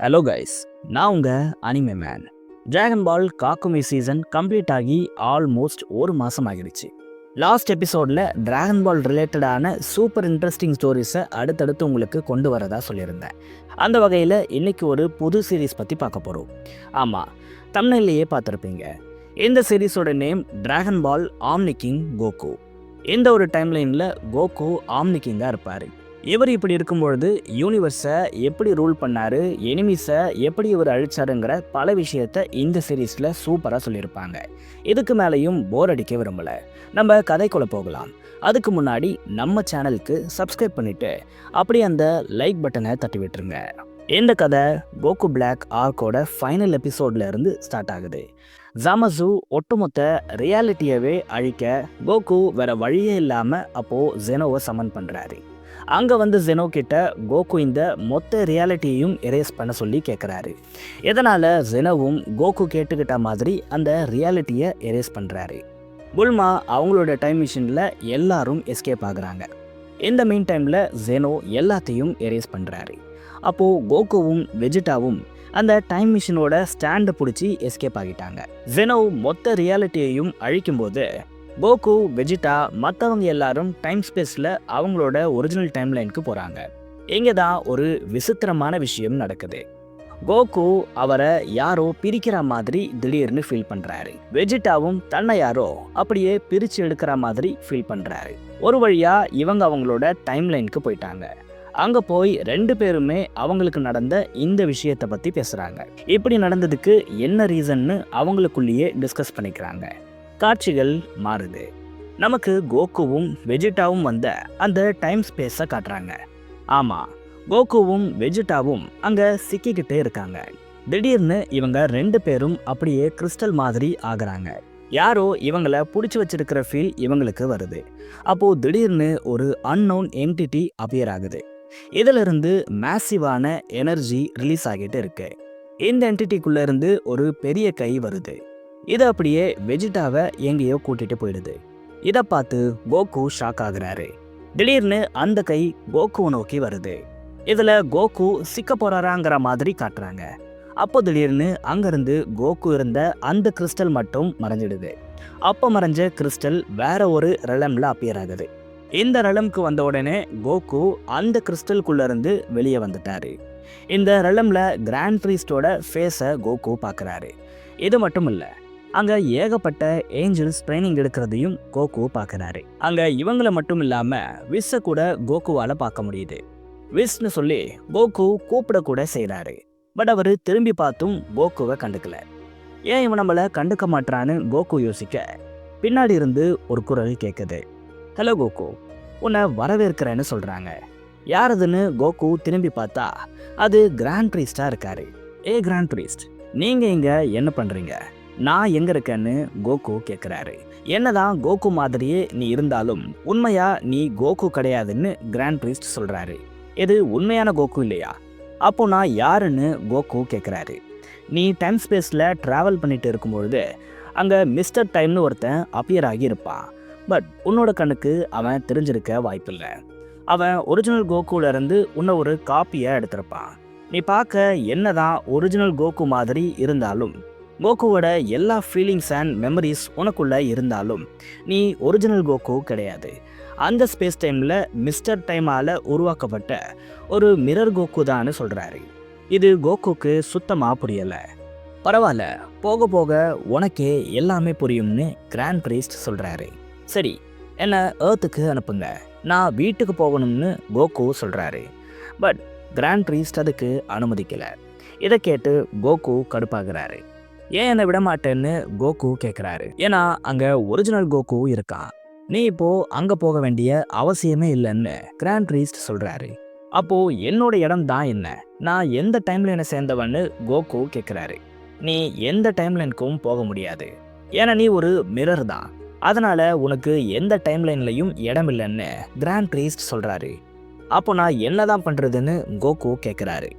Hello guys, நான் உங்கள் anime man. Dragon பால் காக்குமி season complete ஆகி ஆல்மோஸ்ட் ஒரு மாதம் ஆகிடுச்சு. லாஸ்ட் எபிசோடில் டிராகன் பால் ரிலேட்டடான சூப்பர் இன்ட்ரெஸ்டிங் ஸ்டோரிஸை அடுத்தடுத்து உங்களுக்கு கொண்டு வரதா சொல்லியிருந்தேன். அந்த வகையில் இன்றைக்கி ஒரு புது சீரீஸ் பற்றி பார்க்க போகிறோம். ஆமாம், தமிழ்லேயே பார்த்துருப்பீங்க. இந்த சீரீஸோட நேம் டிராகன் பால் ஆம்னி கிங் கோகு. இந்த ஒரு டைம்லைனில் கோகு ஆம்னி கிங்காக இருப்பார். இவர் இப்படி இருக்கும்பொழுது யூனிவர்ஸை எப்படி ரூல் பண்ணார், எனிமீஸை எப்படி இவர் அழிச்சாருங்கிற பல விஷயத்த இந்த சீரீஸில் சூப்பராக சொல்லியிருப்பாங்க. இதுக்கு மேலேயும் போர் அடிக்க விரும்பலை. நம்ம கதைக்குள்ளே போகலாம். அதுக்கு முன்னாடி நம்ம சேனலுக்கு சப்ஸ்கிரைப் பண்ணிவிட்டு அப்படி அந்த லைக் பட்டனை தட்டி விட்டுருங்க. இந்த கதை கோகு பிளாக் ஆர்க்கோட ஃபைனல் எபிசோட்ல இருந்து ஸ்டார்ட் ஆகுது. ஜாமசு ஒட்டுமொத்த ரியாலிட்டியவே அழிக்க கோகு வேற வழியே இல்லாமல் அப்போது ஜெனோவை சமன் பண்ணுறாரு. அங்கே வந்து ஜெனோ கிட்ட கோகு இந்த மொத்த ரியாலிட்டியையும் எரேஸ் பண்ண சொல்லி கேட்குறாரு. இதனால் ஜெனோவும் கோகு கேட்டுக்கிட்ட மாதிரி அந்த ரியாலிட்டியை எரேஸ் பண்ணுறாரு. புல்மா அவங்களோட டைம் மிஷினில் எல்லாரும் எஸ்கேப் ஆகுறாங்க. இந்த மீன் டைமில் ஜெனோ எல்லாத்தையும் எரேஸ் பண்ணுறாரு. அப்போது கோகுவும் வெஜிடாவும் அந்த டைம் மிஷினோட ஸ்டாண்டை பிடிச்சி எஸ்கேப் ஆகிட்டாங்க. ஜெனோ மொத்த ரியாலிட்டியையும் அழிக்கும்போது கோகு, வெஜிடா மற்றவங்க எல்லாரும் டைம் ஸ்பேஸில் அவங்களோட ஒரிஜினல் டைம்லைனுக்கு போகிறாங்க. இங்கே தான் ஒரு விசித்திரமான விஷயம் நடக்குது. கோகு அவரை யாரோ பிரிக்கிற மாதிரி திடீர்னு ஃபீல் பண்ணுறாரு. வெஜிடாவும் தன்னை யாரோ அப்படியே பிரித்து எடுக்கிற மாதிரி ஃபீல் பண்ணுறாரு. ஒரு வழியாக இவங்க அவங்களோட டைம்லைனுக்கு போயிட்டாங்க. அங்கே போய் ரெண்டு பேருமே அவங்களுக்கு நடந்த இந்த விஷயத்தை பற்றி பேசுகிறாங்க. இப்படி நடந்ததுக்கு என்ன ரீசன்னு அவங்களுக்குள்ளேயே டிஸ்கஸ் பண்ணிக்கிறாங்க. காட்சிகள் மாறுது. நமக்கு கோகுவும் வெஜிடாவும் வந்த அந்த டைம் ஸ்பேஸை காட்டுறாங்க. ஆமாம், கோகுவும் வெஜிடாவும் அங்கே சிக்கிக்கிட்டே இருக்காங்க. திடீர்னு இவங்க ரெண்டு பேரும் அப்படியே கிறிஸ்டல் மாதிரி ஆகுறாங்க. யாரோ இவங்களை பிடிச்சி வச்சிருக்கிற ஃபீல் இவங்களுக்கு வருது. அப்போது திடீர்னு ஒரு அன்னோன் என்டிட்டி அப்பியர் ஆகுது. இதிலிருந்து மேசிவான எனர்ஜி ரிலீஸ் ஆகிட்டு இருக்கு. இந்த என்டிட்டிக்குள்ளே இருந்து ஒரு பெரிய கை வருது. இதை அப்படியே வெஜிடாவை எங்கேயோ கூட்டிட்டு போயிடுது. இதை பார்த்து கோகு ஷாக் ஆகுறாரு. திடீர்னு அந்த கை கோகுவை நோக்கி வருது. இதில் கோகு சிக்க போறாராங்கிற மாதிரி காட்டுறாங்க. அப்போ திடீர்னு அங்கிருந்து கோகு இருந்த அந்த கிறிஸ்டல் மட்டும் மறைஞ்சிடுது. அப்போ மறைஞ்ச கிறிஸ்டல் வேற ஒரு ரெலம்ல அப்பியர் ஆகுது. இந்த ரெலம்க்கு வந்த உடனே கோகு அந்த கிறிஸ்டலுக்குள்ள இருந்து வெளியே வந்துட்டாரு. இந்த ரெலம்ல கிராண்ட் பிரீஸ்டோட ஃபேஸை கோகு பார்க்குறாரு. இது மட்டும் இல்லை, அங்கே ஏகப்பட்ட ஏஞ்சல்ஸ் ட்ரைனிங் எடுக்கிறதையும் கோகு பார்க்குறாரு. அங்கே இவங்களை மட்டும் இல்லாமல் விஸ்ஸை கூட கோகுவால் பார்க்க முடியுது. விஸ்ன்னு சொல்லி கோகு கூப்பிடக்கூட செய்கிறாரு. பட் அவர் திரும்பி பார்த்தும் கோகுவை கண்டுக்கல. ஏன் இவன் நம்மளை கண்டுக்க மாட்டான்னு கோகு யோசிக்க பின்னாடி இருந்து ஒரு குரல் கேட்குது. ஹலோ கோகு, உன்னை வரவேற்கிறேன்னு சொல்கிறாங்க. யார் அதுன்னு கோகு திரும்பி பார்த்தா அது கிராண்ட் ப்ரீஸ்டாக இருக்காரு. கிராண்ட் ப்ரீஸ்ட், நீங்கள் இங்கே என்ன பண்ணுறீங்க? நான் எங்கே இருக்கேன்னு கோகு கேட்குறாரு. என்னதான் கோகு மாதிரியே நீ இருந்தாலும் உண்மையா நீ கோகு கிடையாதுன்னு கிராண்ட் ப்ரீஸ்ட் சொல்கிறாரு. இது உண்மையான கோகு இல்லையா? அப்போ நான் யாருன்னு கோகு கேட்குறாரு. நீ டைம் ஸ்பேஸில் ட்ராவல் பண்ணிட்டு இருக்கும்பொழுது அங்கே மிஸ்டர் டைம்னு ஒருத்தன் அப்பியர் ஆகி இருப்பான். பட் உன்னோட கண்ணுக்கு அவன் தெரிஞ்சிருக்க வாய்ப்பில்லை. அவன் ஒரிஜினல் கோகுலேருந்து உன்னை ஒரு காப்பியை எடுத்திருப்பான். நீ பார்க்க என்னதான் ஒரிஜினல் கோகு மாதிரி இருந்தாலும், கோகுவோட எல்லா ஃபீலிங்ஸ் அண்ட் மெமரிஸ் உனக்குள்ளே இருந்தாலும் நீ ஒரிஜினல் கோகு கிடையாது. அந்த ஸ்பேஸ் டைமில் மிஸ்டர் டைமால் உருவாக்கப்பட்ட ஒரு மிரர் கோகு தான்னு சொல்கிறாரு. இது கோகுக்கு சுத்தமாக புரியலை. பரவாயில்ல, போக போக உனக்கே எல்லாமே புரியும்னு கிராண்ட் பிரீஸ்ட் சொல்கிறாரு. சரி, என்னை ஏர்த்துக்கு அனுப்புங்க, நான் வீட்டுக்கு போகணும்னு கோகு சொல்கிறாரு. பட் கிராண்ட் பிரீஸ்ட் அதுக்கு அனுமதிக்கலை. இதை கேட்டு கோகு கடுப்பாகிறாரு. ஏன் என்னை விட மாட்டேன்னு கோகு கேட்குறாரு. ஏன்னா அங்கே ஒரிஜினல் கோகு இருக்கான். நீ இப்போ அங்கே போக வேண்டிய அவசியமே இல்லைன்னு கிராண்ட் பிரீஸ்ட் சொல்கிறாரு. அப்போது என்னோட இடம் தான் என்ன? நான் எந்த டைம்லைனை சேர்ந்தவன்னு கோகு கேட்குறாரு. நீ எந்த டைம்லைனுக்கும் போக முடியாது. ஏன்னா நீ ஒரு மிரர் தான். அதனால் உனக்கு எந்த டைம்லைன்லையும் இடம் இல்லைன்னு கிராண்ட் பிரீஸ்ட் சொல்கிறாரு. அப்போ நான் என்ன தான் பண்ணுறதுன்னு கோகு கேட்குறாரு.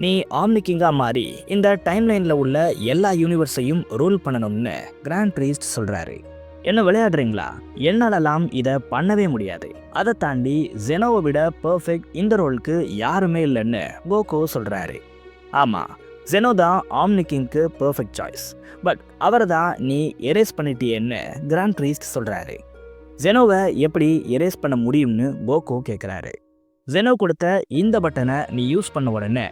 நீ ஆம்னி கிங்காக மாறி இந்த டைம்லைனில் உள்ள எல்லா யூனிவர்ஸையும் ரூல் பண்ணணும்னு கிராண்ட் பிரீஸ்ட் சொல்கிறாரு. என்ன விளையாடுறீங்களா? என்னாலலாம் இதை பண்ணவே முடியாது. அதை தாண்டி ஜெனோவை விட பர்ஃபெக்ட் இந்த ரோலுக்கு யாருமே இல்லைன்னு கோகு சொல்கிறாரு. ஆமாம், ஜெனோ தான் ஆம்னி கிங்க்கு பர்ஃபெக்ட் சாய்ஸ். பட் அவரை தான் நீ எரேஸ் பண்ணிட்டியேன்னு கிராண்ட் ப்ரீஸ்ட் சொல்கிறாரு. ஜெனோவை எப்படி எரேஸ் பண்ண முடியும்னு கோகு கேட்குறாரு. ஜெனோ கொடுத்த இந்த பட்டனை நீ யூஸ் பண்ண உடனே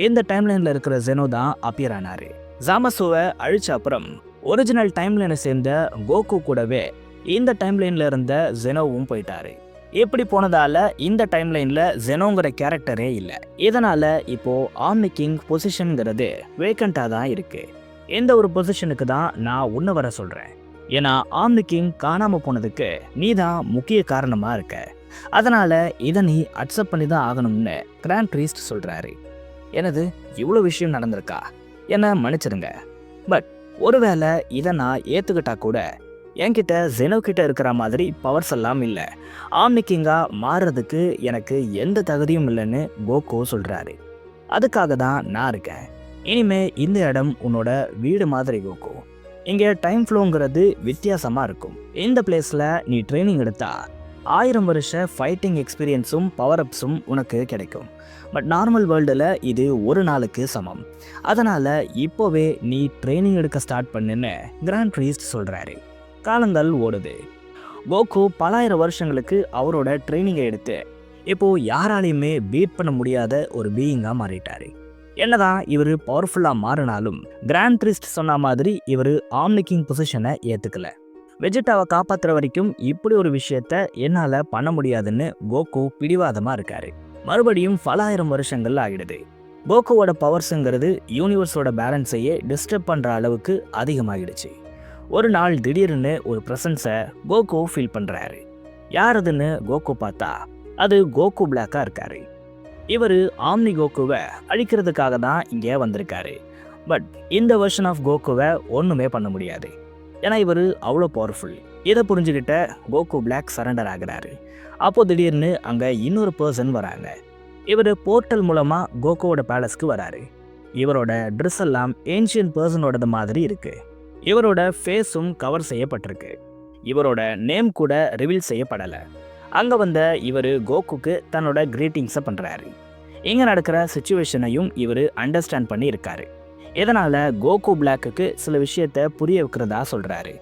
இந்த டைம்லைனில் இருக்கிற ஜெனோ தான் அப்பியர் ஆனார். ஜாமசுவை அழிச்ச அப்புறம் ஒரிஜினல் டைம்லைனை சேர்ந்த கோகு கூடவே இந்த டைம்லைனில் இருந்த ஜெனோவும் போயிட்டாரு. இப்படி போனதால இந்த டைம்லைனில் ஜெனோங்கிற கேரக்டரே இல்லை. இதனால் இப்போது ஆம்னி கிங் பொசிஷனுங்கிறது வேக்கண்ட்டாக தான் இருக்குது. எந்த ஒரு பொசிஷனுக்கு தான் நான் உன்னை வர சொல்கிறேன். ஏன்னா ஆம்னி கிங் காணாமல் போனதுக்கு நீ தான் முக்கிய காரணமாக இருக்க. அதனால் இதை நீ அக்செப்ட் பண்ணி தான் ஆகணும்னு கிராண்ட் ப்ரீஸ்ட் சொல்கிறாரு. எனது இவ்வளோ விஷயம் நடந்திருக்கா, என்ன மன்னிச்சிடுங்க. பட் ஒருவேளை இதை நான் ஏற்றுக்கிட்டா கூட என்கிட்ட ஜெனோ கிட்ட இருக்கிற மாதிரி பவர்ஸ் எல்லாம் இல்லை. ஆம்னி கிங்காக மாறுறதுக்கு எனக்கு எந்த தகுதியும் இல்லைன்னு கோகு சொல்கிறாரு. அதுக்காக தான் நான் இருக்கேன். இனிமே இந்த இடம் உன்னோட வீடு மாதிரி கோகு. இங்கே டைம் ஃப்ளோங்கிறது வித்தியாசமாக இருக்கும். இந்த பிளேஸில் நீ ட்ரைனிங் எடுத்தா 1000 வருஷ ஃபைட்டிங் எக்ஸ்பீரியன்ஸும் பவர் அப்ஸும் உனக்கு கிடைக்கும். பட் நார்மல் வேர்ல்டில் இது ஒரு நாளுக்கு சமம். அதனால் இப்போவே நீ ட்ரைனிங் எடுக்க ஸ்டார்ட் பண்ணுன்னு கிராண்ட் ப்ரீஸ்ட் சொல்கிறாரு. காலங்கள் ஓடுது. கோகு பல ஆயிரம் வருஷங்களுக்கு அவரோட ட்ரைனிங்கை எடுத்து இப்போது யாராலையுமே பீட் பண்ண முடியாத ஒரு பீயிங்காக மாறிட்டார். என்னதான் இவர் பவர்ஃபுல்லாக மாறினாலும் கிராண்ட் ப்ரீஸ்ட் சொன்ன மாதிரி இவர் ஆம்னி கிங் பொசிஷனை ஏற்றுக்கல. வெஜிடாவை காப்பாற்றுற வரைக்கும் இப்படி ஒரு விஷயத்த என்னால் பண்ண முடியாதுன்னு கோகு பிடிவாதமாக இருக்காரு. மறுபடியும் பல ஆயிரம் வருஷங்கள் ஆகிடுது. கோகுவோட பவர்ஸுங்கிறது யூனிவர்ஸோட பேலன்ஸையே டிஸ்டர்ப் பண்ணுற அளவுக்கு அதிகமாகிடுச்சு. ஒரு நாள் திடீர்னு ஒரு ப்ரெசன்ஸை கோகு ஃபீல் பண்ணுறாரு. யார் அதுன்னு கோகு பார்த்தா அது கோகு பிளாக்காக இருக்காரு. இவர் ஆம்னி கோகுவை அழிக்கிறதுக்காக தான் இங்கே வந்திருக்காரு. பட் இந்த வெர்ஷன் ஆஃப் கோகுவை ஒன்றுமே பண்ண முடியாது. ஏன்னா இவர் அவ்வளோ பவர்ஃபுல். இதை புரிஞ்சுக்கிட்ட கோகு பிளாக் சரண்டர் ஆகிறாரு. அப்போது திடீர்னு அங்கே இன்னொரு பர்சன் வராங்க. இவர் போர்ட்டல் மூலமாக கோகுவோட பேலஸ்க்கு வராரு. இவரோட ட்ரெஸ் எல்லாம் ஏன்ஷியன் பர்சனோடது மாதிரி இருக்குது. இவரோட ஃபேஸும் கவர் செய்யப்பட்டிருக்கு. இவரோட நேம் கூட ரிவீல் செய்யப்படலை. அங்கே வந்த இவர் கோகுக்கு தன்னோட கிரீட்டிங்ஸை பண்ணுறாரு. இங்கே நடக்கிற சுச்சுவேஷனையும் இவர் அண்டர்ஸ்டாண்ட் பண்ணி இருக்காரு. இதனால் கோகு பிளாக்குக்கு சில விஷயத்தை புரிய வைக்கிறதா சொல்கிறாரு.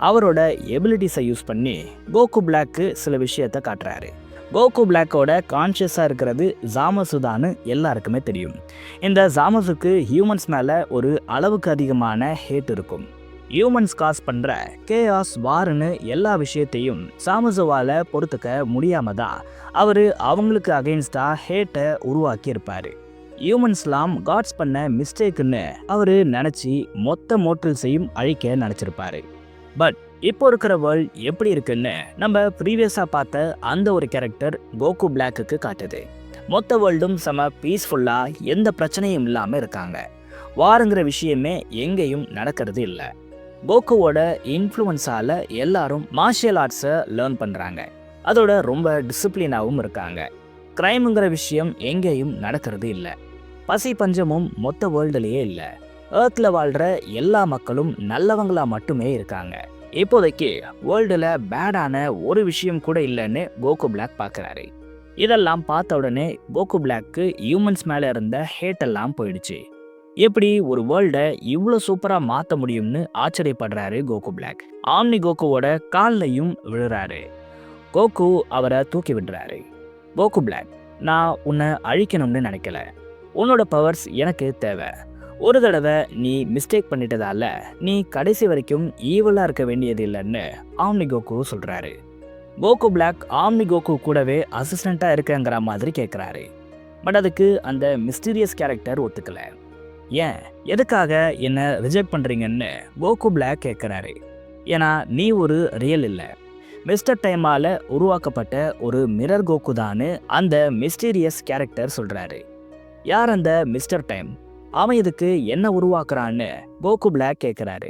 அவரோட எபிலிட்டிஸை யூஸ் பண்ணி கோகு பிளாக்கு சில விஷயத்தை காட்டுறாரு. கோகு பிளாக்கோட கான்ஷியஸாக இருக்கிறது ஜாமசுதான்னு எல்லாருக்குமே தெரியும். இந்த ஜாமசுக்கு ஹியூமன்ஸ் மேலே ஒரு அளவுக்கு அதிகமான ஹேட் இருக்கும். ஹியூமன்ஸ் காஸ் பண்ணுற கேஆஸ் வார்னு எல்லா விஷயத்தையும் ஜாமசுவால் பொறுத்துக்க முடியாம தான் அவர் அவங்களுக்கு அகெயின்ஸ்டாக ஹேட்டை உருவாக்கி இருப்பார். ஹியூமன்ஸ்லாம் காட்ஸ் பண்ண மிஸ்டேக்குன்னு அவர் நினச்சி மொத்த மோட்டல்ஸையும் அழிக்க நினச்சிருப்பாரு. பட் இப்போ இருக்கிற வேர்ல்ட் எப்படி இருக்குன்னு நம்ம ப்ரீவியஸாக பார்த்த அந்த ஒரு கேரக்டர் கோகு பிளாக்குக்கு காட்டுது. மொத்த வேர்ல்டும் செம பீஸ்ஃபுல்லாக எந்த பிரச்சனையும் இல்லாமல் இருக்காங்க. வாருங்கிற விஷயமே எங்கேயும் நடக்கிறது இல்லை. கோகுவோட இன்ஃப்ளூயன்ஸால் எல்லாரும் மார்ஷியல் ஆர்ட்ஸை லேர்ன் பண்ணுறாங்க. அதோட ரொம்ப டிசிப்ளினாகவும் இருக்காங்க. க்ரைமுங்கிற விஷயம் எங்கேயும் நடக்கிறது இல்லை. பசி பஞ்சமும் மொத்த வேர்ல்டுலேயே இல்லை. ஏர்த்தில் வாழ்கிற எல்லா மக்களும் நல்லவங்களா மட்டுமே இருக்காங்க. இப்போதைக்கு வேர்ல்டில் பேடான ஒரு விஷயம் கூட இல்லைன்னு கோகு பிளாக் பார்க்குறாரு. இதெல்லாம் பார்த்த உடனே கோகு பிளாக்கு ஹியூமன்ஸ் மேலே இருந்த ஹேட்டெல்லாம் போயிடுச்சு. எப்படி ஒரு வேர்ல்டை இவ்வளோ சூப்பராக மாற்ற முடியும்னு ஆச்சரியப்படுறாரு கோகு பிளாக். ஆம்னி கோகுவோட கால்லையும் விழுறாரு. கோகு அவரை தூக்கி விடுறாரு. கோகு பிளாக், நான் உன்னை அழிக்கணும்னு நினைக்கல. உன்னோட பவர்ஸ் எனக்கு தேவை. ஒரு தடவை நீ மிஸ்டேக் பண்ணிட்டதால நீ கடைசி வரைக்கும் ஈவலாக இருக்க வேண்டியது இல்லைன்னு ஆம்னி கோகு சொல்கிறாரு. கோகு பிளாக் ஆம்னி கோகு கூடவே அசிஸ்டண்ட்டாக இருக்கங்கிற மாதிரி கேட்குறாரு. பட் அதுக்கு அந்த மிஸ்டீரியஸ் கேரக்டர் ஒத்துக்கலை. ஏன், எதுக்காக என்னை ரிஜெக்ட் பண்ணுறீங்கன்னு கோகு பிளாக் கேட்குறாரு. ஏன்னா நீ ஒரு ரியல் இல்லை, மிஸ்டர் டைமால் உருவாக்கப்பட்ட ஒரு மிரர் கோகு தான்னு அந்த மிஸ்டீரியஸ் கேரக்டர் சொல்கிறாரு. யார் அந்த மிஸ்டர் டைம்? அவன் இதுக்கு என்ன உருவாக்குறான்னு கோகு பிளாக் கேட்குறாரு.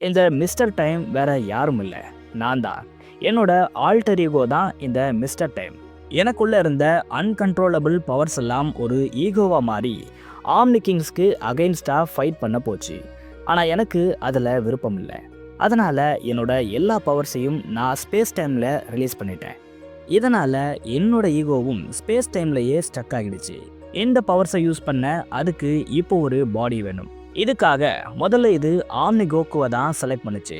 இந்த மிஸ்டர் டைம் வேற யாரும் இல்லை, நான் தான். என்னோட ஆல்டர் ஈகோ தான் இந்த மிஸ்டர் டைம். எனக்குள்ளே இருந்த அன்கன்ட்ரோலபிள் பவர்ஸ் எல்லாம் ஒரு ஈகோவாக மாறி ஆம்னி கிங்ஸ்க்கு அகெயின்ஸ்டாக ஃபைட் பண்ண போச்சு. ஆனால் எனக்கு அதில் விருப்பம் இல்லை. அதனால் என்னோட எல்லா பவர்ஸையும் நான் ஸ்பேஸ் டைமில் ரிலீஸ் பண்ணிட்டேன். இதனால் என்னோட ஈகோவும் ஸ்பேஸ் டைம்லையே ஸ்டக் ஆகிடுச்சு. இந்த பவர்ஸை யூஸ் பண்ண அதுக்கு இப்போ ஒரு பாடி வேணும். இதுக்காக முதல்ல இது ஆம்னி கோகுவை தான் செலக்ட் பண்ணுச்சு.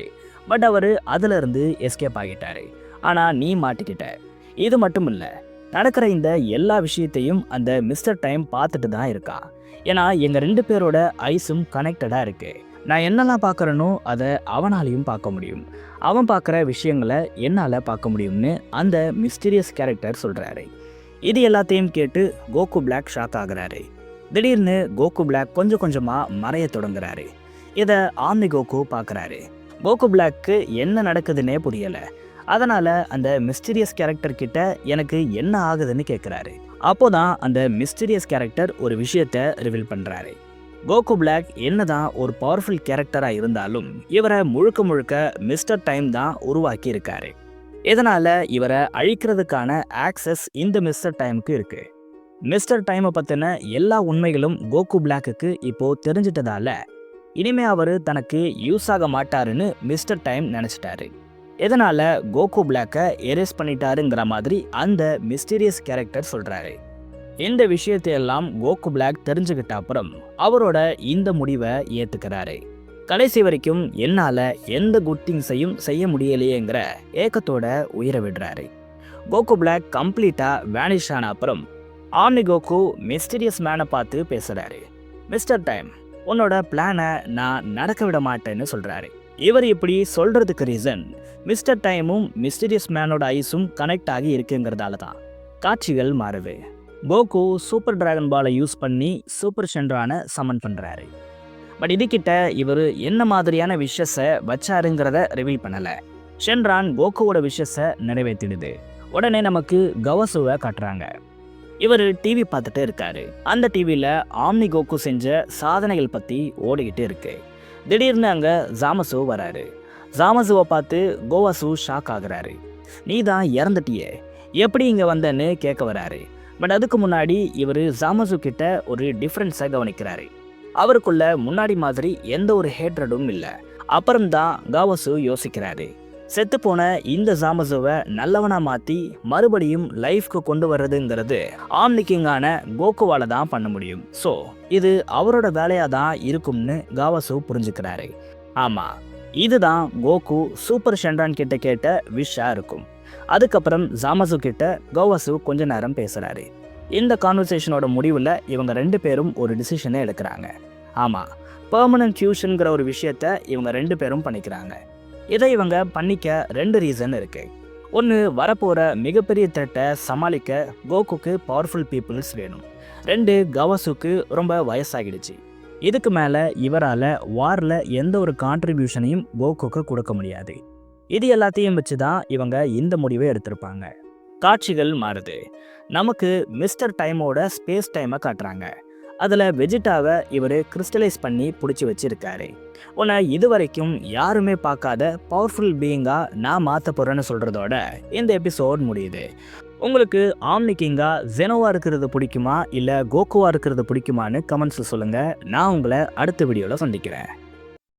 பட் அவர் அதிலிருந்து எஸ்கேப் ஆகிட்டாரு. ஆனால் நீ மாட்டிக்கிட்ட. இது மட்டும் இல்லை, நடக்கிற இந்த எல்லா விஷயத்தையும் அந்த மிஸ்டர் டைம் பார்த்துட்டு தான் இருக்கா. ஏன்னா எங்கள் 2 பேரோட ஐஸும் கனெக்டடாக இருக்கு. நான் என்னெல்லாம் பார்க்குறேனோ அதை அவனாலையும் பார்க்க முடியும். அவன் பார்க்குற விஷயங்களை என்னால் பார்க்க முடியும்னு அந்த மிஸ்டீரியஸ் கேரக்டர் சொல்கிறாரு. இது எல்லாத்தையும் கேட்டு கோகு பிளாக் ஷாக் ஆகுறாரு. திடீர்னு கோகு பிளாக் கொஞ்சம் கொஞ்சமாக மறைய தொடங்குறாரு. இதை ஆம்னி கோகு பார்க்குறாரு. கோகு பிளாக்கு என்ன நடக்குதுன்னே புரியலை. அதனால் அந்த மிஸ்டீரியஸ் கேரக்டர் கிட்ட எனக்கு என்ன ஆகுதுன்னு கேட்குறாரு. அப்போதான் அந்த மிஸ்டீரியஸ் கேரக்டர் ஒரு விஷயத்தை ரிவீல் பண்ணுறாரு. கோகு பிளாக் என்னதான் ஒரு பவர்ஃபுல் கேரக்டராக இருந்தாலும் இவரை முழுக்க முழுக்க மிஸ்டர் டைம் தான் உருவாக்கி இருக்காரு. இதனால் இவரை அழிக்கிறதுக்கான ஆக்சஸ் இந்த மிஸ்டர் டைமுக்கு இருக்குது. மிஸ்டர் டைமை பற்றின எல்லா உண்மைகளும் கோகு பிளாக்குக்கு இப்போது தெரிஞ்சிட்டதால இனிமே அவர் தனக்கு யூஸ் ஆக மாட்டாருன்னு மிஸ்டர் டைம் நினச்சிட்டாரு. இதனால் கோகு பிளாக்கை எரேஸ் பண்ணிட்டாருங்கிற மாதிரி அந்த மிஸ்டீரியஸ் கேரக்டர் சொல்கிறாரு. இந்த விஷயத்தையெல்லாம் கோகு பிளாக் தெரிஞ்சுக்கிட்ட அப்புறம் அவரோட இந்த முடிவை ஏற்றுக்கிறாரு. கடைசி வரைக்கும் என்னால் எந்த குட் திங்ஸையும் செய்ய முடியலையேங்கிற ஏக்கத்தோட உயிரை விடுறாரு. கோகு பிளாக் கம்ப்ளீட்டாக வேனிஷ் ஆன அப்புறம் ஆம்னி கோகு மிஸ்டீரியஸ் மேனை பார்த்து பேசுகிறாரு. மிஸ்டர் டைம், உன்னோட பிளானை நான் நடக்க விட மாட்டேன்னு சொல்கிறாரு. இவர் இப்படி சொல்கிறதுக்கு ரீசன் மிஸ்டர் டைமும் மிஸ்டீரியஸ் மேனோட ஐஸும் கனெக்ட் ஆகி இருக்குங்கிறதால தான். காட்சிகள் மாறுது. கோகு சூப்பர் டிராகன் பாலை யூஸ் பண்ணி சூப்பர் ஷென்ரானை சமன் பண்ணுறாரு. பட் இதுகிட்ட இவர் என்ன மாதிரியான விஷஸை வச்சாருங்கிறத ரிவீல் பண்ணலை. ஷென்ரான் கோகுவோட விஷஸை நிறைவேற்றிடுது. உடனே நமக்கு கவசுவை காட்டுறாங்க. இவர் டிவி பார்த்துட்டு இருக்காரு. அந்த டிவியில் ஆம்னி கோகு செஞ்ச சாதனைகள் பற்றி ஓடிக்கிட்டு இருக்கு. திடீர்னு அங்கே ஜாமசு வராரு. ஜாமசுவை பார்த்து கோவாசு ஷாக் ஆகுறாரு. நீ தான் இறந்துட்டியே, எப்படி இங்கே வந்தேன்னு கேட்க வராரு. பட் அதுக்கு முன்னாடி இவர் ஜாமசு கிட்ட ஒரு டிஃப்ரென்ஸை கவனிக்கிறாரு. அவருக்குள்ள முன்னாடி மாதிரி எந்த ஒரு ஹேட்ரடும் இல்லை. அப்புறம்தான் காவாசு யோசிக்கிறாரு, செத்துப்போன இந்த ஜாமசுவை நல்லவனா மாற்றி மறுபடியும் லைஃப்க்கு கொண்டு வர்றதுங்கிறது ஆம்னி கிங்கான கோகுவால தான் பண்ண முடியும். ஸோ இது அவரோட வேலையாக தான் இருக்கும்னு காவாசு புரிஞ்சுக்கிறாரு. ஆமாம், இதுதான் கோகு சூப்பர் ஷென்ரான் கிட்ட கேட்ட விஷா இருக்கும். அதுக்கப்புறம் ஜாமசு கிட்ட கோவாசு கொஞ்ச நேரம் பேசுகிறாரு. இந்த கான்வர்சேஷனோட முடிவில் இவங்க 2 பேரும் ஒரு டிசிஷனை எடுக்கிறாங்க. ஆமாம், பெர்மனன்ட் ஃபியூஷனுங்கிற ஒரு விஷயத்த இவங்க 2 பேரும் பண்ணிக்கிறாங்க. இதை இவங்க பண்ணிக்க 2 ரீசன் இருக்கு. ஒன்று, வரப்போகிற மிகப்பெரிய த்ரெட்டை சமாளிக்க கோகுக்கு பவர்ஃபுல் பீப்புள்ஸ் வேணும். 2, கவாசுக்கு ரொம்ப வயசாகிடுச்சு. இதுக்கு மேலே இவரால் வாரில் எந்த ஒரு கான்ட்ரிபியூஷனையும் கோகுக்கு கொடுக்க முடியாது. இது எல்லாத்தையும் வச்சு தான் இவங்க இந்த முடிவை எடுத்திருப்பாங்க. காட்சிகள் மாறுது. நமக்கு மிஸ்டர் டைமோட ஸ்பேஸ் டைமை காட்டுறாங்க. அதில் வெஜிட்டாவை இவர் கிறிஸ்டலைஸ் பண்ணி பிடிச்சி வச்சிருக்காரு. உன்னை இது வரைக்கும் யாருமே பார்க்காத பவர்ஃபுல் பீயிங்காக நான் மாற்ற போகிறேன்னு சொல்கிறதோட இந்த எபிசோட் முடியுது. உங்களுக்கு ஆம்னி கிங்கா ஜெனோவா இருக்கிறது பிடிக்குமா இல்லை கோகுவா இருக்கிறது பிடிக்குமான்னு கமெண்ட்ஸில் சொல்லுங்கள். நான் உங்களை அடுத்த வீடியோவில் சந்திக்கிறேன்.